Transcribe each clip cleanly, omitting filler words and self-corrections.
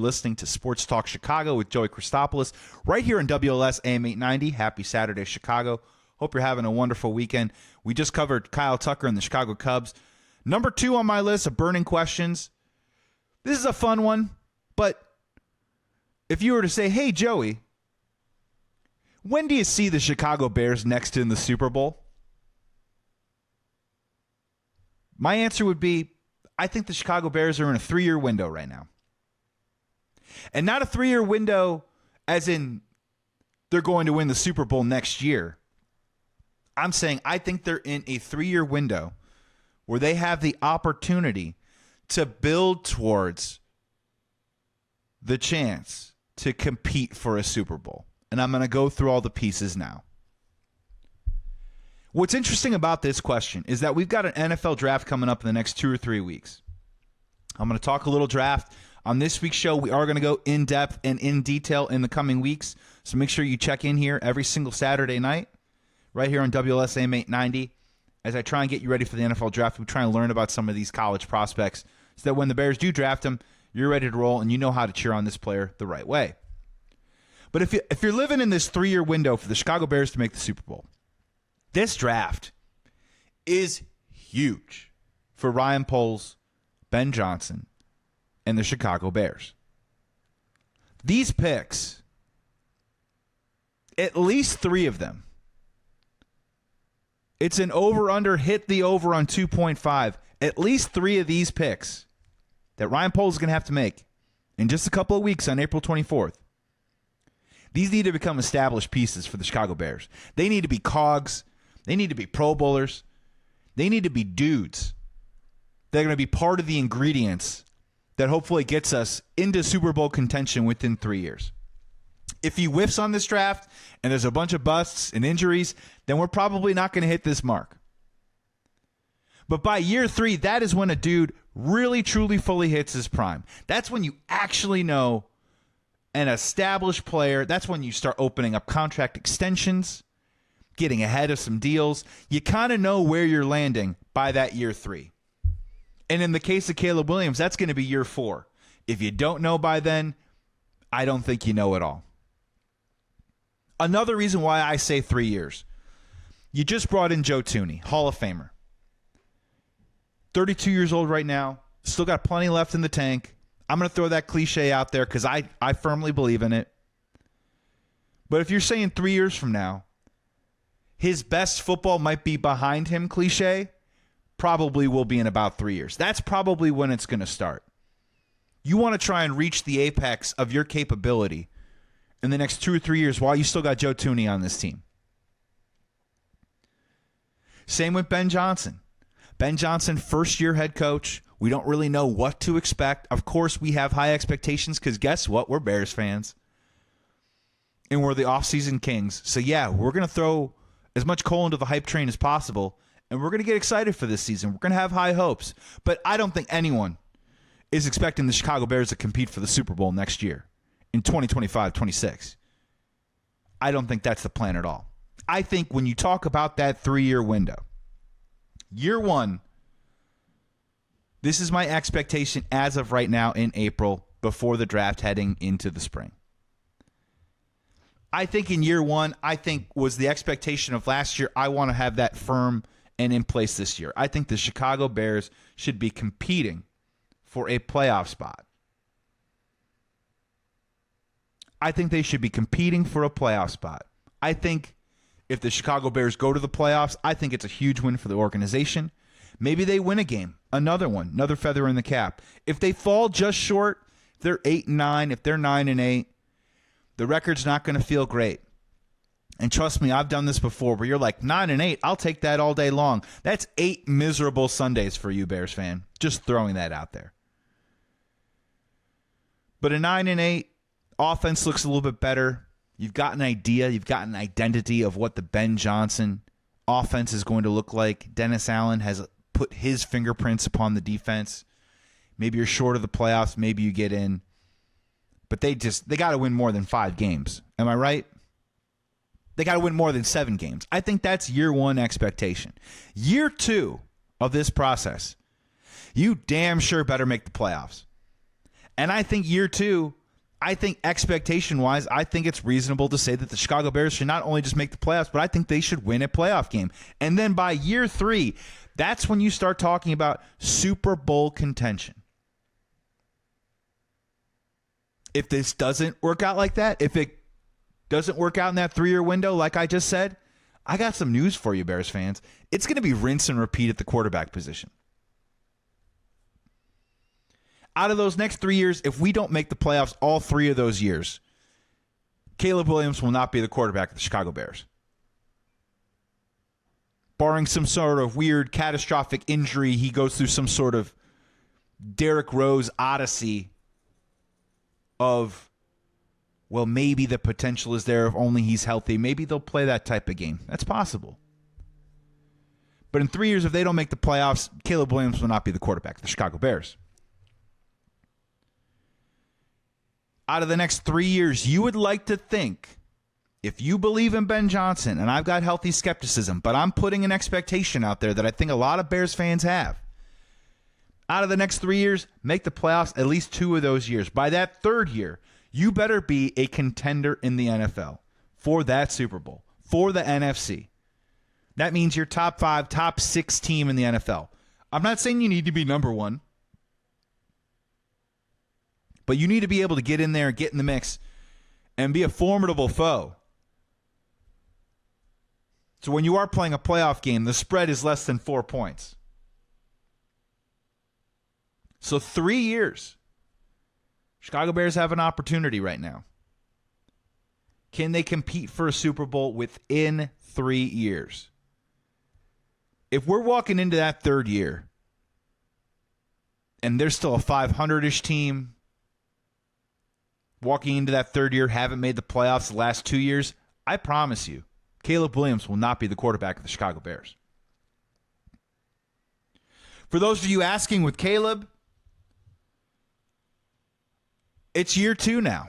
listening to Sports Talk Chicago with Joey Christopoulos right here on WLS AM 890. Happy Saturday, Chicago. Hope you're having a wonderful weekend. We just covered Kyle Tucker and the Chicago Cubs. Number 2 on my list of burning questions. This is a fun one, but if you were to say, hey, Joey, when do you see the Chicago Bears next in the Super Bowl? My answer would be, I think the Chicago Bears are in a 3-year window right now. And not a 3-year window as in they're going to win the Super Bowl next year. I'm saying I think they're in a 3-year window where they have the opportunity to build towards the chance to compete for a Super Bowl. And I'm going to go through all the pieces now. What's interesting about this question is that we've got an NFL draft coming up in the next 2 or 3 weeks. I'm going to talk a little draft. On this week's show, we are going to go in depth and in detail in the coming weeks. So make sure you check in here every single Saturday night right here on WLS AM 890 as I try and get you ready for the NFL draft. We try and learn about some of these college prospects so that when the Bears do draft them, you're ready to roll and you know how to cheer on this player the right way. But if you're living in this 3-year window for the Chicago Bears to make the Super Bowl, this draft is huge for Ryan Poles, Ben Johnson, and the Chicago Bears. These picks, at least 3 of them, it's an over-under, hit the over on 2.5. At least 3 of these picks that Ryan Poles is going to have to make in just a couple of weeks on April 24th. These need to become established pieces for the Chicago Bears. They need to be cogs. They need to be Pro Bowlers. They need to be dudes. They're going to be part of the ingredients that hopefully gets us into Super Bowl contention within 3 years. If he whiffs on this draft and there's a bunch of busts and injuries, then we're probably not going to hit this mark. But by year 3, that is when a dude really, truly, fully hits his prime. That's when you actually know an established player. That's when you start opening up contract extensions, getting ahead of some deals. You kind of know where you're landing by that year 3. And in the case of Caleb Williams, that's going to be year 4. If you don't know by then, I don't think you know at all. Another reason why I say 3 years. You just brought in Joe Thuney, Hall of Famer. 32 years old right now. Still got plenty left in the tank. I'm going to throw that cliche out there because I firmly believe in it. But if you're saying 3 years from now, his best football might be behind him cliche, probably will be in about 3 years. That's probably when it's going to start. You want to try and reach the apex of your capability in the next 2 or 3 years while you still got Joe Thuney on this team. Same with Ben Johnson. Ben Johnson, first-year head coach. We don't really know what to expect. Of course, we have high expectations because guess what? We're Bears fans. And we're the offseason kings. So, yeah, we're going to throw as much coal into the hype train as possible, and we're going to get excited for this season. We're going to have high hopes. But I don't think anyone is expecting the Chicago Bears to compete for the Super Bowl next year in 2025-26. I don't think that's the plan at all. I think when you talk about that 3-year window, year 1, this is my expectation as of right now in April before the draft heading into the spring. I think in year 1, I think was the expectation of last year. I want to have that firm and in place this year. I think the Chicago Bears should be competing for a playoff spot. I think they should be competing for a playoff spot. I think if the Chicago Bears go to the playoffs, I think it's a huge win for the organization. Maybe they win a game, another one, another feather in the cap. If they fall just short, if they're 8-9, if they're 9-8, the record's not going to feel great. And trust me, I've done this before where you're like 9-8, I'll take that all day long. That's 8 miserable Sundays for you, Bears fan. Just throwing that out there. But a 9-8 offense looks a little bit better. You've got an idea, you've got an identity of what the Ben Johnson offense is going to look like. Dennis Allen has put his fingerprints upon the defense. Maybe you're short of the playoffs, maybe you get in. But they got to win more than 5 games. Am I right? They got to win more than 7 games. I think that's year 1 expectation. Year 2 of this process, you damn sure better make the playoffs. And I think year 2, I think expectation-wise, I think it's reasonable to say that the Chicago Bears should not only just make the playoffs, but I think they should win a playoff game. And then by year 3, that's when you start talking about Super Bowl contention. If this doesn't work out like that, if it doesn't work out in that 3-year window, like I just said, I got some news for you, Bears fans. It's going to be rinse and repeat at the quarterback position. Out of those next 3 years, if we don't make the playoffs all 3 of those years, Caleb Williams will not be the quarterback of the Chicago Bears. Barring some sort of weird catastrophic injury, he goes through some sort of Derrick Rose odyssey of, well, maybe the potential is there if only he's healthy. Maybe they'll play that type of game. That's possible. But in 3 years, if they don't make the playoffs, Caleb Williams will not be the quarterback of the Chicago Bears. Out of the next 3 years, you would like to think, if you believe in Ben Johnson, and I've got healthy skepticism, but I'm putting an expectation out there that I think a lot of Bears fans have. Out of the next 3 years, make the playoffs at least 2 of those years. By that 3rd year, you better be a contender in the NFL for that Super Bowl, for the NFC. That means you're top 5, top 6 team in the NFL. I'm not saying you need to be number 1. But you need to be able to get in there and get in the mix and be a formidable foe. So when you are playing a playoff game, the spread is less than 4 points. So 3 years. Chicago Bears have an opportunity right now. Can they compete for a Super Bowl within 3 years? If we're walking into that 3rd year and there's still a 500-ish team, walking into that 3rd year, haven't made the playoffs the last 2 years, I promise you, Caleb Williams will not be the quarterback of the Chicago Bears. For those of you asking with Caleb, it's year 2 now.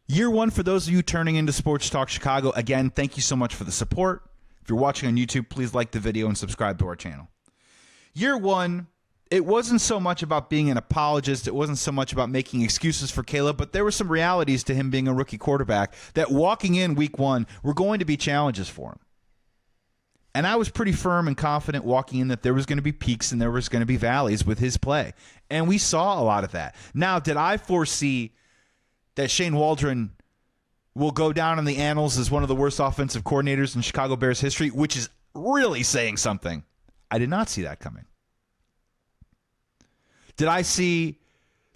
Year 1 for those of you turning into Sports Talk Chicago. Again, thank you so much for the support. If you're watching on YouTube, please like the video and subscribe to our channel. Year 1, it wasn't so much about being an apologist. It wasn't so much about making excuses for Caleb, but there were some realities to him being a rookie quarterback that walking in week 1 were going to be challenges for him. And I was pretty firm and confident walking in that there was going to be peaks and there was going to be valleys with his play. And we saw a lot of that. Now, did I foresee that Shane Waldron will go down in the annals as one of the worst offensive coordinators in Chicago Bears history, which is really saying something? I did not see that coming. Did I see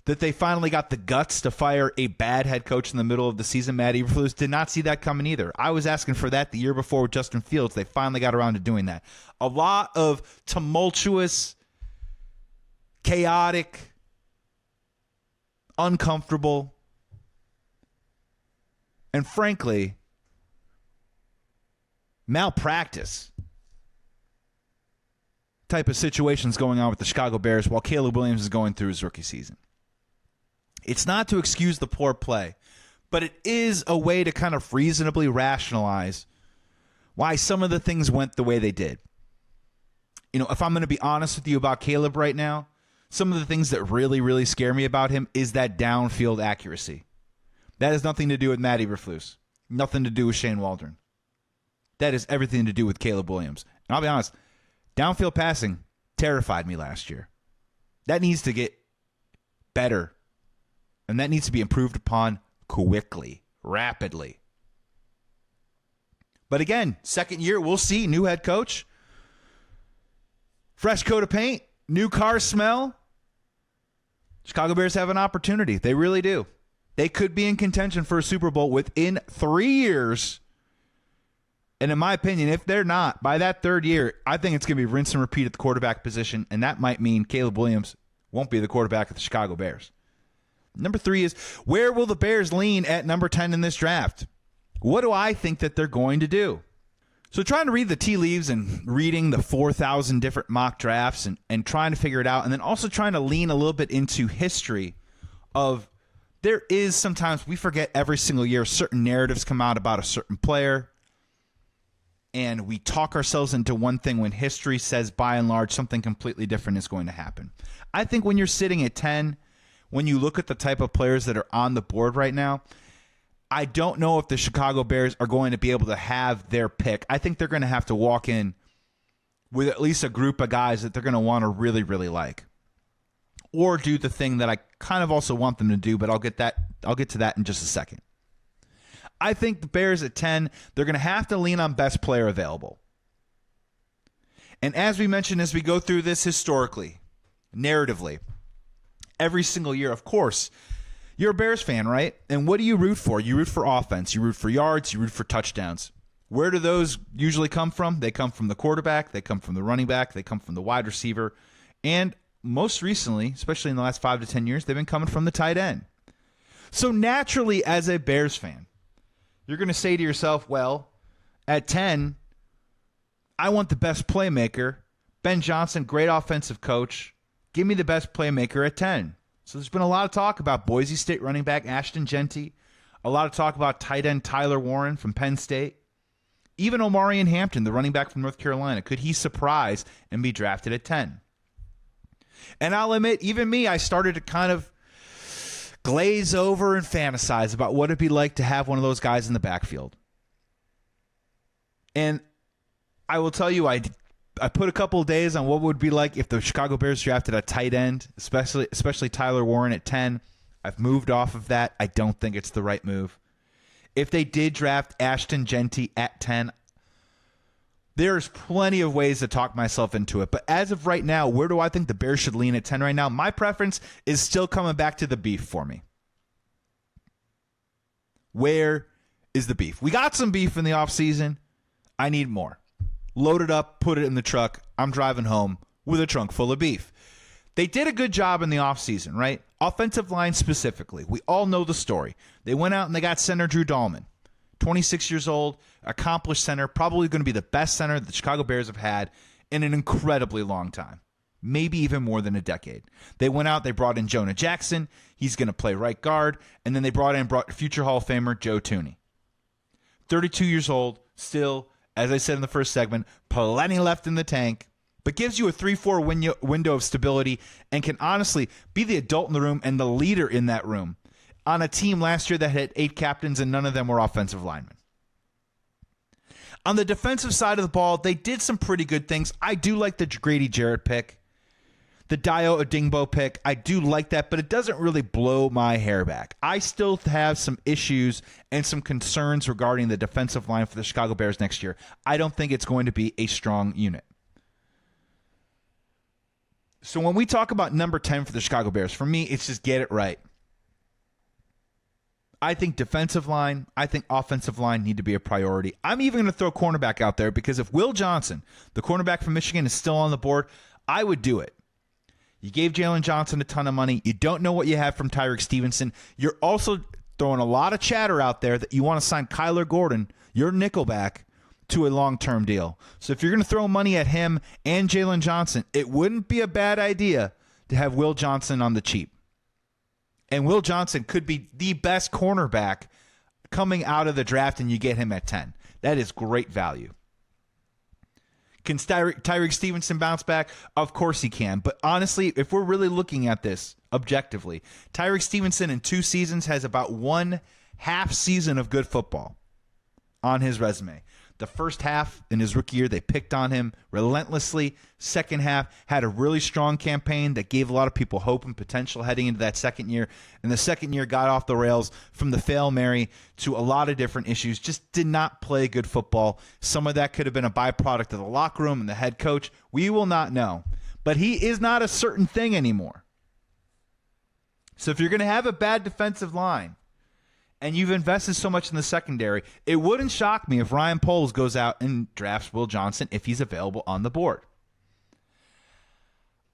that they finally got the guts to fire a bad head coach in the middle of the season, Matt Eberflus? Did not see that coming either. I was asking for that the year before with Justin Fields. They finally got around to doing that. A lot of tumultuous, chaotic, uncomfortable, and frankly, malpractice type of situations going on with the Chicago Bears while Caleb Williams is going through his rookie season. It's not to excuse the poor play, but it is a way to kind of reasonably rationalize why some of the things went the way they did. You know, if I'm going to be honest with you about Caleb right now, some of the things that really, really scare me about him is that downfield accuracy. That has nothing to do with Matt Eberflus, nothing to do with Shane Waldron. That has everything to do with Caleb Williams. And I'll be honest, downfield passing terrified me last year. That needs to get better, and that needs to be improved upon quickly, rapidly. But again, 2nd year, we'll see. New head coach, fresh coat of paint, new car smell. Chicago Bears have an opportunity. They really do. They could be in contention for a Super Bowl within 3 years. And in my opinion, if they're not, by that 3rd year, I think it's going to be rinse and repeat at the quarterback position, and that might mean Caleb Williams won't be the quarterback of the Chicago Bears. Number 3 is, where will the Bears lean at number 10 in this draft? What do I think that they're going to do? So trying to read the tea leaves and reading the 4,000 different mock drafts and trying to figure it out, and then also trying to lean a little bit into history of, there is sometimes, we forget every single year, certain narratives come out about a certain player, and we talk ourselves into one thing when history says, by and large, something completely different is going to happen. I think when you're sitting at 10, when you look at the type of players that are on the board right now, I don't know if the Chicago Bears are going to be able to have their pick. I think they're going to have to walk in with at least a group of guys that they're going to want to really, really like. Or do the thing that I kind of also want them to do, but I'll get to that in just a second. I think the Bears at 10, they're going to have to lean on best player available. And as we mentioned, as we go through this historically, narratively, every single year, of course, you're a Bears fan, right? And what do you root for? You root for offense. You root for yards. You root for touchdowns. Where do those usually come from? They come from the quarterback. They come from the running back. They come from the wide receiver. And most recently, especially in the last 5 to 10 years, they've been coming from the tight end. So naturally, as a Bears fan, you're going to say to yourself, well, at 10, I want the best playmaker. Ben Johnson, great offensive coach. Give me the best playmaker at 10. So there's been a lot of talk about Boise State running back Ashton Genty, a lot of talk about tight end Tyler Warren from Penn State, even Omarion Hampton, the running back from North Carolina. Could he surprise and be drafted at 10? And I'll admit, even me, I started to kind of glaze over and fantasize about what it'd be like to have one of those guys in the backfield. And I will tell you, I put a couple of days on what it would be like if the Chicago Bears drafted a tight end, especially Tyler Warren at 10. I've moved off of that. I don't think it's the right move. If they did draft Ashton Genty at 10, there's plenty of ways to talk myself into it. But as of right now, where do I think the Bears should lean at 10 right now? My preference is still coming back to the beef for me. Where is the beef? We got some beef in the offseason. I need more. Load it up, put it in the truck. I'm driving home with a trunk full of beef. They did a good job in the offseason, right? Offensive line specifically. We all know the story. They went out and they got center Drew Dahlman. 26 years old, accomplished center, probably going to be the best center that the Chicago Bears have had in an incredibly long time, maybe even more than a decade. They went out, they brought in Jonah Jackson. He's going to play right guard. And then they brought future Hall of Famer Joe Thuney. 32 years old, still, as I said in the first segment, plenty left in the tank, but gives you a 3-4 window of stability and can honestly be the adult in the room and the leader in that room on a team last year that had 8 captains and none of them were offensive linemen. On the defensive side of the ball, they did some pretty good things. I do like the Grady Jarrett pick, the Dio Odingbo pick. I do like that, but it doesn't really blow my hair back. I still have some issues and some concerns regarding the defensive line for the Chicago Bears next year. I don't think it's going to be a strong unit. So when we talk about number 10 for the Chicago Bears, for me, it's just get it right. I think defensive line, I think offensive line need to be a priority. I'm even going to throw cornerback out there because if Will Johnson, the cornerback from Michigan, is still on the board, I would do it. You gave Jalen Johnson a ton of money. You don't know what you have from Tyreek Stevenson. You're also throwing a lot of chatter out there that you want to sign Kyler Gordon, your nickelback, to a long-term deal. So if you're going to throw money at him and Jalen Johnson, it wouldn't be a bad idea to have Will Johnson on the cheap. And Will Johnson could be the best cornerback coming out of the draft, and you get him at 10. That is great value. Can Tyreek Stevenson bounce back? Of course he can. But honestly, if we're really looking at this objectively, Tyreek Stevenson in 2 seasons has about 1 half season of good football on his resume. The first half in his rookie year, they picked on him relentlessly. Second half, had a really strong campaign that gave a lot of people hope and potential heading into that second year. And the second year got off the rails from the Hail Mary to a lot of different issues. Just did not play good football. Some of that could have been a byproduct of the locker room and the head coach. We will not know. But he is not a certain thing anymore. So if you're going to have a bad defensive line, and you've invested so much in the secondary, it wouldn't shock me if Ryan Poles goes out and drafts Will Johnson if he's available on the board.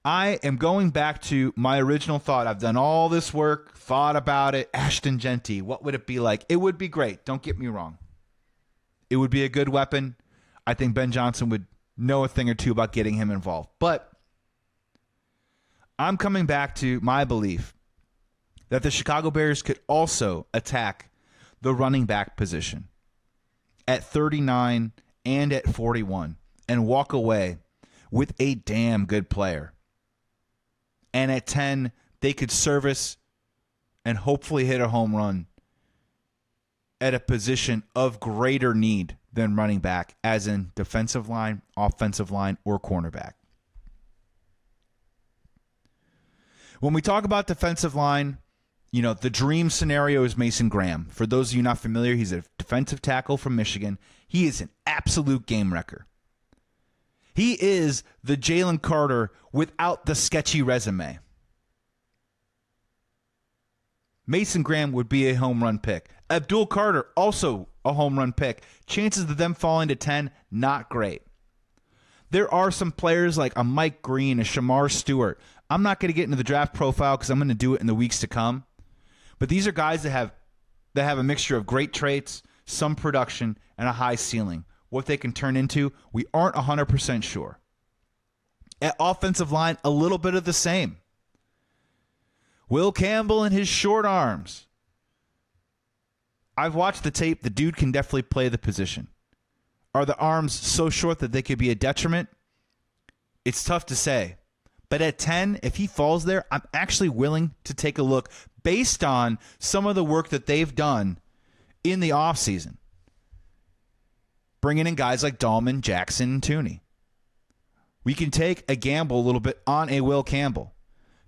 I am going back to my original thought. I've done all this work, thought about it. Ashton Genty, what would it be like? It would be great. Don't get me wrong. It would be a good weapon. I think Ben Johnson would know a thing or two about getting him involved. But I'm coming back to my belief that the Chicago Bears could also attack the running back position at 39 and at 41 and walk away with a damn good player. And at 10, they could service and hopefully hit a home run at a position of greater need than running back, as in defensive line, offensive line, or cornerback. When we talk about defensive line, the dream scenario is Mason Graham. For those of you not familiar, he's a defensive tackle from Michigan. He is an absolute game wrecker. He is the Jalen Carter without the sketchy resume. Mason Graham would be a home run pick. Abdul Carter, also a home run pick. Chances of them falling to 10, not great. There are some players like a Mike Green, a Shamar Stewart. I'm not going to get into the draft profile because I'm going to do it in the weeks to come. But these are guys that have a mixture of great traits, some production, and a high ceiling. What they can turn into, we aren't 100% sure. At offensive line, a little bit of the same. Will Campbell and his short arms. I've watched the tape. The dude can definitely play the position. Are the arms so short that they could be a detriment? It's tough to say. But at 10, if he falls there, I'm actually willing to take a look based on some of the work that they've done in the offseason. Bringing in guys like Dahlman, Jackson, and Tooney. We can take a gamble a little bit on a Will Campbell.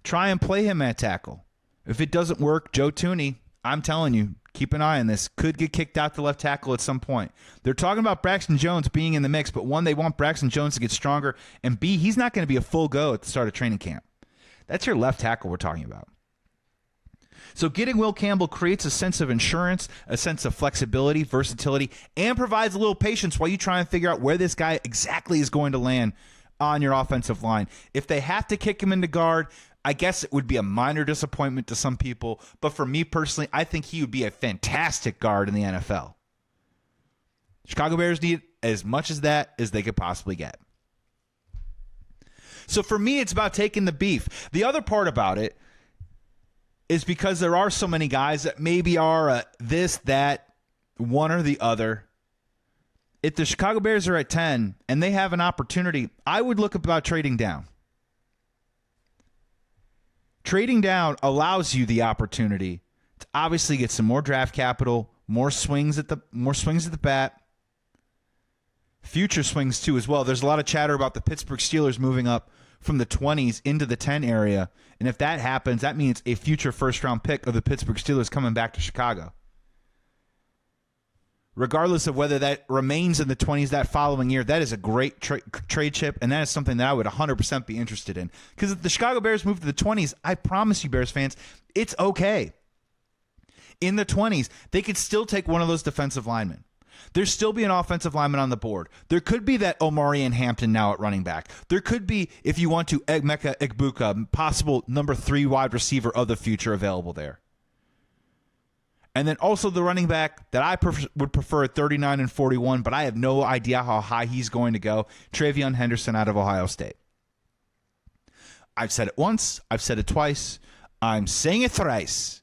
Try and play him at tackle. If it doesn't work, Joe Tooney, I'm telling you, keep an eye on this. Could get kicked out to left tackle at some point. They're talking about Braxton Jones being in the mix, but one, they want Braxton Jones to get stronger, and B, he's not going to be a full go at the start of training camp. That's your left tackle we're talking about. So getting Will Campbell creates a sense of insurance, a sense of flexibility, versatility, and provides a little patience while you try and figure out where this guy exactly is going to land on your offensive line. If they have to kick him into guard, I guess it would be a minor disappointment to some people, but for me personally, I think he would be a fantastic guard in the NFL. Chicago Bears need as much as that as they could possibly get. So for me, it's about taking the beef. The other part about it is because there are so many guys that maybe are this, that, one or the other. If the Chicago Bears are at 10 and they have an opportunity, I would look about trading down. Trading down allows you the opportunity to obviously get some more draft capital, more swings at the bat, future swings too as well. There's a lot of chatter about the Pittsburgh Steelers moving up from the 20s into the 10 area, and if that happens, that means a future first-round pick of the Pittsburgh Steelers coming back to Chicago. Regardless of whether that remains in the 20s that following year, that is a great trade chip, and that is something that I would 100% be interested in. Because if the Chicago Bears move to the 20s, I promise you, Bears fans, it's okay. In the 20s, they could still take one of those defensive linemen. There'd still be an offensive lineman on the board. There could be that Omarion Hampton now at running back. There could be, if you want to, Emeka Egbuka, possible number 3 wide receiver of the future available there. And then also the running back that I would prefer at 39 and 41, but I have no idea how high he's going to go, Travion Henderson out of Ohio State. I've said it once. I've said it twice. I'm saying it thrice.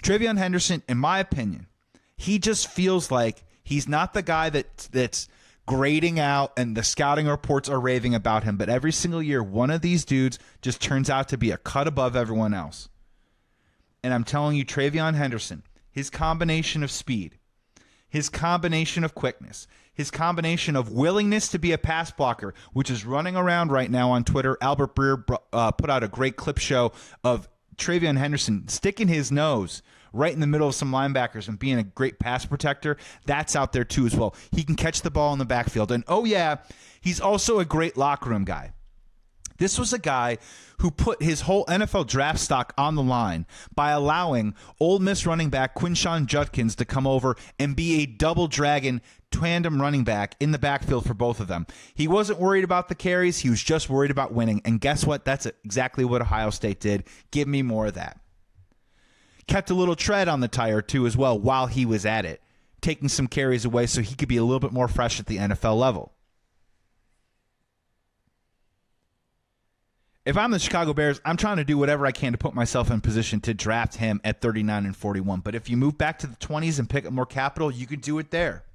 Travion Henderson, in my opinion, he just feels like he's not the guy that's grading out and the scouting reports are raving about him, but every single year, one of these dudes just turns out to be a cut above everyone else. And I'm telling you, Travion Henderson, his combination of speed, his combination of quickness, his combination of willingness to be a pass blocker, which is running around right now on Twitter. Albert Breer put out a great clip show of Travion Henderson sticking his nose right in the middle of some linebackers and being a great pass protector. That's out there too as well. He can catch the ball in the backfield. And oh yeah, he's also a great locker room guy. This was a guy who put his whole NFL draft stock on the line by allowing Ole Miss running back Quinshon Judkins to come over and be a double dragon tandem running back in the backfield for both of them. He wasn't worried about the carries. He was just worried about winning. And guess what? That's exactly what Ohio State did. Give me more of that. Kept a little tread on the tire, too, as well, while he was at it, taking some carries away so he could be a little bit more fresh at the NFL level. If I'm the Chicago Bears, I'm trying to do whatever I can to put myself in position to draft him at 39 and 41. But if you move back to the 20s and pick up more capital, you can do it there.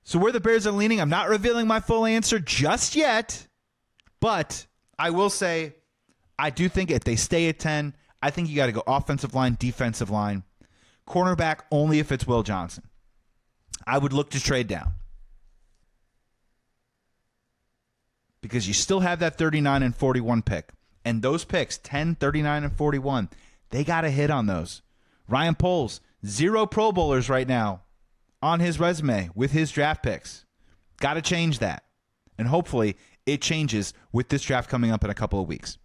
So where the Bears are leaning, I'm not revealing my full answer just yet. But I will say, I do think if they stay at 10, I think you got to go offensive line, defensive line, cornerback only if it's Will Johnson. I would look to trade down because you still have that 39 and 41 pick. And those picks, 10, 39, and 41, they got to hit on those. Ryan Poles, 0 Pro Bowlers right now on his resume with his draft picks. Got to change that. And hopefully it changes with this draft coming up in a couple of weeks.